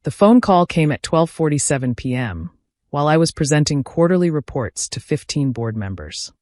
The phone call came at 12:47 p.m., while I was presenting quarterly reports to 15 board members.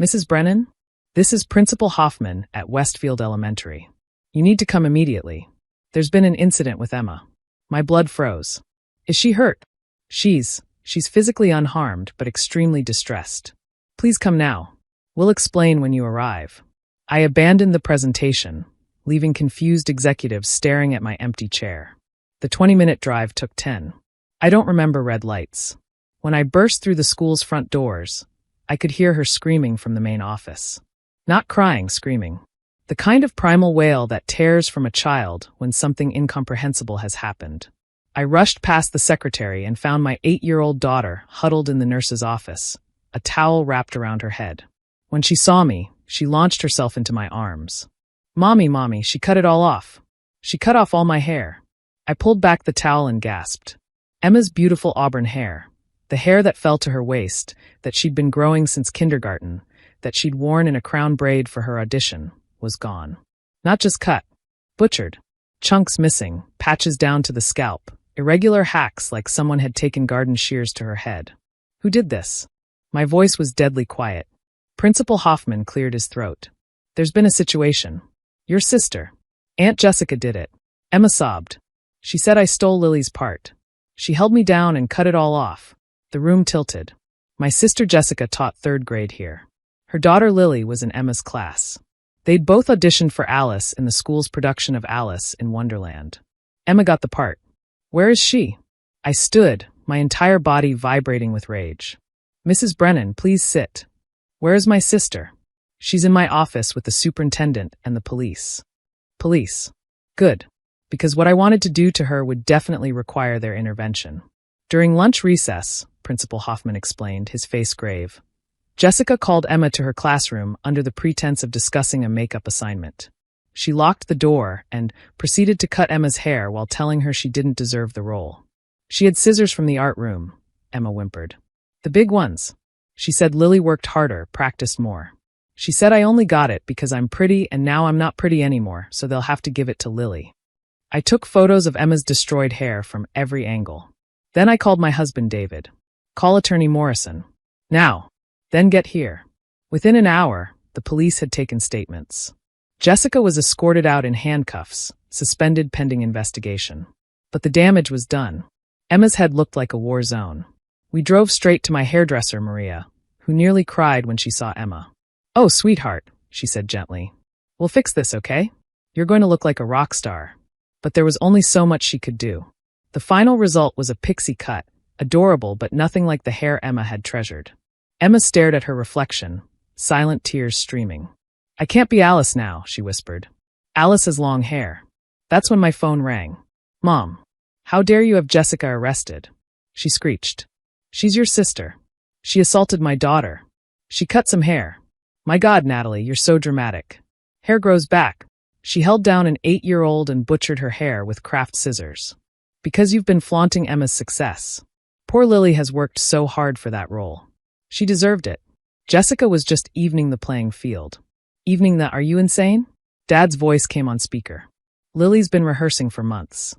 Mrs. Brennan? This is Principal Hoffman at Westfield Elementary. You need to come immediately. There's been an incident with Emma. My blood froze. Is she hurt? She's physically unharmed, but extremely distressed. Please come now. We'll explain when you arrive. I abandoned the presentation, leaving confused executives staring at my empty chair. The 20-minute drive took 10. I don't remember red lights. When I burst through the school's front doors, I could hear her screaming from the main office. Not crying, screaming. The kind of primal wail that tears from a child when something incomprehensible has happened. I rushed past the secretary and found my 8-year-old daughter huddled in the nurse's office, a towel wrapped around her head. When she saw me, she launched herself into my arms. Mommy, she cut it all off. She cut off all my hair. I pulled back the towel and gasped. Emma's beautiful auburn hair, the hair that fell to her waist, that she'd been growing since kindergarten, that she'd worn in a crown braid for her audition, was gone. Not just cut, butchered. Chunks missing, patches down to the scalp, irregular hacks like someone had taken garden shears to her head. Who did this? My voice was deadly quiet. Principal Hoffman cleared his throat. There's been a situation. Your sister. Aunt Jessica did it. Emma sobbed. She said I stole Lily's part. She held me down and cut it all off. The room tilted. My sister Jessica taught 3rd grade here. Her daughter Lily was in Emma's class. They'd both auditioned for Alice in the school's production of Alice in Wonderland. Emma got the part. Where is she? I stood, my entire body vibrating with rage. Mrs. Brennan, please sit. Where is my sister? She's in my office with the superintendent and the police. Police. Good. Because what I wanted to do to her would definitely require their intervention. During lunch recess, Principal Hoffman explained, his face grave, Jessica called Emma to her classroom under the pretense of discussing a makeup assignment. She locked the door and proceeded to cut Emma's hair while telling her she didn't deserve the role. She had scissors from the art room, Emma whimpered. The big ones. She said Lily worked harder, practiced more. She said I only got it because I'm pretty and now I'm not pretty anymore, so they'll have to give it to Lily. I took photos of Emma's destroyed hair from every angle. Then I called my husband David. Call Attorney Morrison. Now. Then get here. Within an hour, the police had taken statements. Jessica was escorted out in handcuffs, suspended pending investigation. But the damage was done. Emma's head looked like a war zone. We drove straight to my hairdresser, Maria, who nearly cried when she saw Emma. Oh, sweetheart, she said gently. We'll fix this, okay? You're going to look like a rock star. But there was only so much she could do. The final result was a pixie cut, adorable but nothing like the hair Emma had treasured. Emma stared at her reflection, silent tears streaming. I can't be Alice now, she whispered. Alice has long hair. That's when my phone rang. Mom, how dare you have Jessica arrested? She screeched. She's your sister. She assaulted my daughter. She cut some hair. My God, Natalie, you're so dramatic. Hair grows back. She held down an 8-year-old and butchered her hair with craft scissors. Because you've been flaunting Emma's success. Poor Lily has worked so hard for that role. She deserved it. Jessica was just evening the playing field. Evening the are you insane? Dad's voice came on speaker. Lily's been rehearsing for months.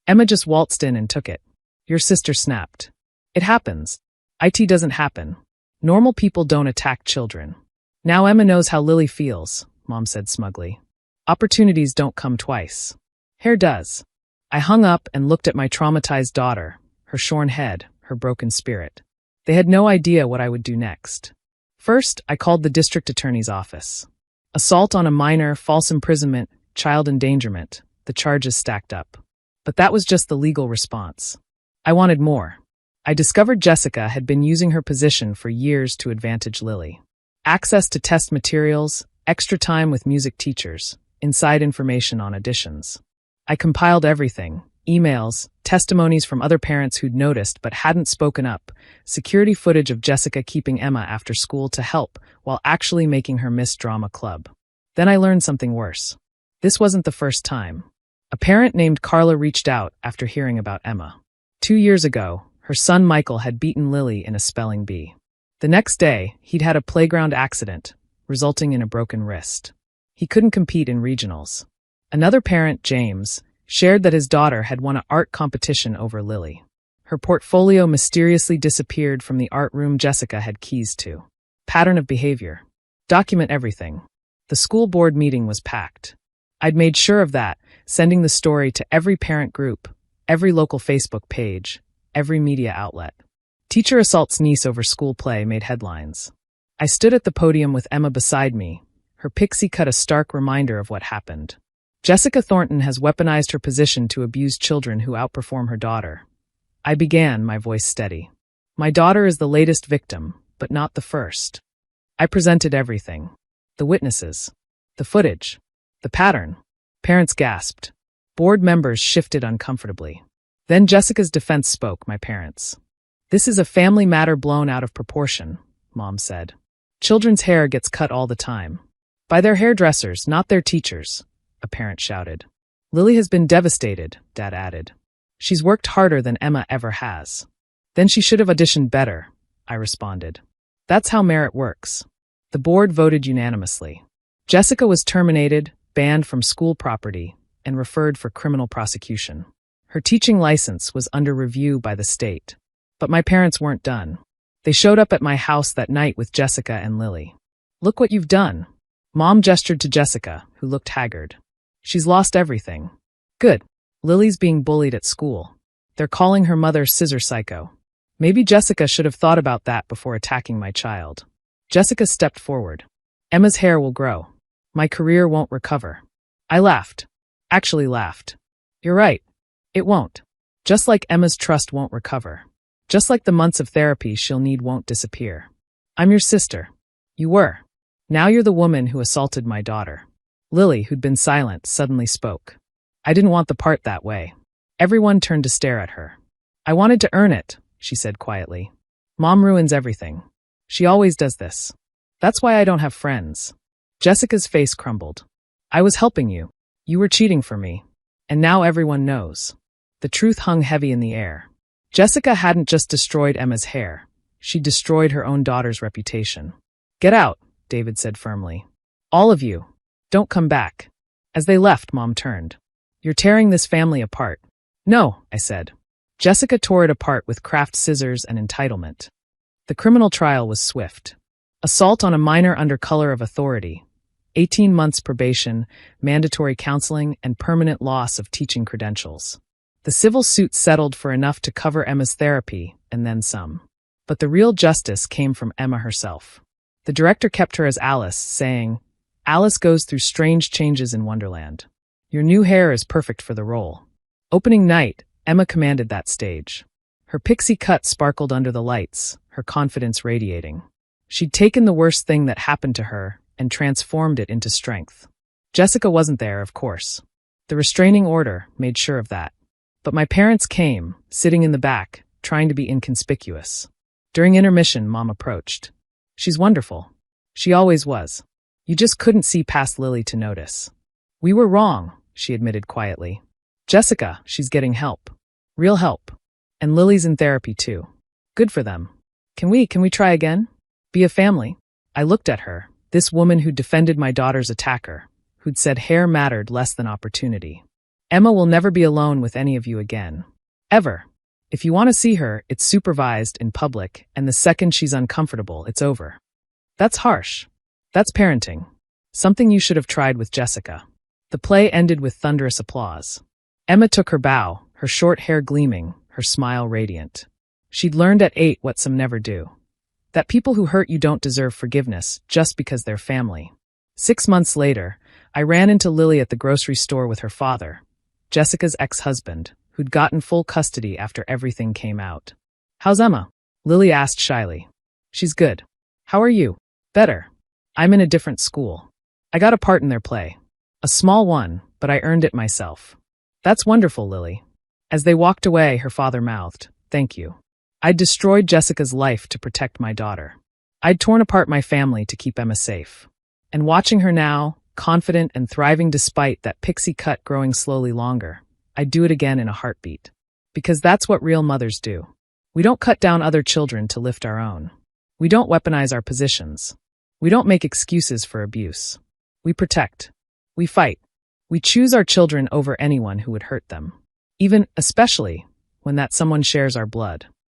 Emma just waltzed in and took it. Your sister snapped. It happens. IT doesn't happen. Normal people don't attack children. Now Emma knows how Lily feels, Mom said smugly. Opportunities don't come twice. Hair does. I hung up and looked at my traumatized daughter, her shorn head, her broken spirit. They had no idea what I would do next. First, I called the district attorney's office. Assault on a minor, false imprisonment, child endangerment, the charges stacked up. But that was just the legal response. I wanted more. I discovered Jessica had been using her position for years to advantage Lily. Access to test materials, extra time with music teachers, inside information on auditions. I compiled everything, emails, testimonies from other parents who'd noticed but hadn't spoken up, security footage of Jessica keeping Emma after school to help while actually making her miss drama club. Then I learned something worse. This wasn't the first time. A parent named Carla reached out after hearing about Emma. 2 years ago, her son Michael had beaten Lily in a spelling bee. The next day, he'd had a playground accident, resulting in a broken wrist. He couldn't compete in regionals. Another parent, James, shared that his daughter had won an art competition over Lily. Her portfolio mysteriously disappeared from the art room Jessica had keys to. Pattern of behavior. Document everything. The school board meeting was packed. I'd made sure of that, sending the story to every parent group, every local Facebook page, every media outlet. Teacher assaults niece over school play made headlines. I stood at the podium with Emma beside me, her pixie cut a stark reminder of what happened. Jessica Thornton has weaponized her position to abuse children who outperform her daughter. I began, my voice steady. My daughter is the latest victim, but not the first. I presented everything. The witnesses. The footage. The pattern. Parents gasped. Board members shifted uncomfortably. Then Jessica's defense spoke, my parents. This is a family matter blown out of proportion, Mom said. Children's hair gets cut all the time. By their hairdressers, not their teachers, a parent shouted. Lily has been devastated, Dad added. She's worked harder than Emma ever has. Then she should have auditioned better, I responded. That's how merit works. The board voted unanimously. Jessica was terminated, banned from school property, and referred for criminal prosecution. Her teaching license was under review by the state. But my parents weren't done. They showed up at my house that night with Jessica and Lily. Look what you've done. Mom gestured to Jessica, who looked haggard. She's lost everything. Good. Lily's being bullied at school. They're calling her mother scissor psycho. Maybe Jessica should have thought about that before attacking my child. Jessica stepped forward. Emma's hair will grow. My career won't recover. I laughed. Actually laughed. You're right. It won't. Just like Emma's trust won't recover. Just like the months of therapy she'll need won't disappear. I'm your sister. You were. Now you're the woman who assaulted my daughter. Lily, who'd been silent, suddenly spoke. I didn't want the part that way. Everyone turned to stare at her. I wanted to earn it, she said quietly. Mom ruins everything. She always does this. That's why I don't have friends. Jessica's face crumbled. I was helping you. You were cheating for me. And now everyone knows. The truth hung heavy in the air. Jessica hadn't just destroyed Emma's hair. She destroyed her own daughter's reputation. Get out, David said firmly. All of you. Don't come back. As they left, Mom turned. You're tearing this family apart. No, I said. Jessica tore it apart with craft scissors and entitlement. The criminal trial was swift. Assault on a minor under color of authority. 18 months probation, mandatory counseling, and permanent loss of teaching credentials. The civil suit settled for enough to cover Emma's therapy, and then some. But the real justice came from Emma herself. The director kept her as Alice, saying, Alice goes through strange changes in Wonderland. Your new hair is perfect for the role. Opening night, Emma commanded that stage. Her pixie cut sparkled under the lights, her confidence radiating. She'd taken the worst thing that happened to her and transformed it into strength. Jessica wasn't there, of course. The restraining order made sure of that. But my parents came, sitting in the back, trying to be inconspicuous. During intermission, Mom approached. She's wonderful. She always was. You just couldn't see past Lily to notice. We were wrong, she admitted quietly. Jessica, she's getting help. Real help. And Lily's in therapy too. Good for them. Can we try again? Be a family? I looked at her, this woman who defended my daughter's attacker, who'd said hair mattered less than opportunity. Emma will never be alone with any of you again. Ever. If you want to see her, it's supervised in public, and the second she's uncomfortable, it's over. That's harsh. That's parenting. Something you should have tried with Jessica. The play ended with thunderous applause. Emma took her bow, her short hair gleaming, her smile radiant. She'd learned at 8 what some never do. That people who hurt you don't deserve forgiveness just because they're family. 6 months later, I ran into Lily at the grocery store with her father, Jessica's ex-husband, who'd gotten full custody after everything came out. How's Emma? Lily asked shyly. She's good. How are you? Better. I'm in a different school. I got a part in their play. A small one, but I earned it myself. That's wonderful, Lily. As they walked away, her father mouthed, Thank you. I'd destroyed Jessica's life to protect my daughter. I'd torn apart my family to keep Emma safe. And watching her now, confident and thriving despite that pixie cut growing slowly longer, I'd do it again in a heartbeat. Because that's what real mothers do. We don't cut down other children to lift our own. We don't weaponize our positions. We don't make excuses for abuse. We protect. We fight. We choose our children over anyone who would hurt them, even especially when that someone shares our blood.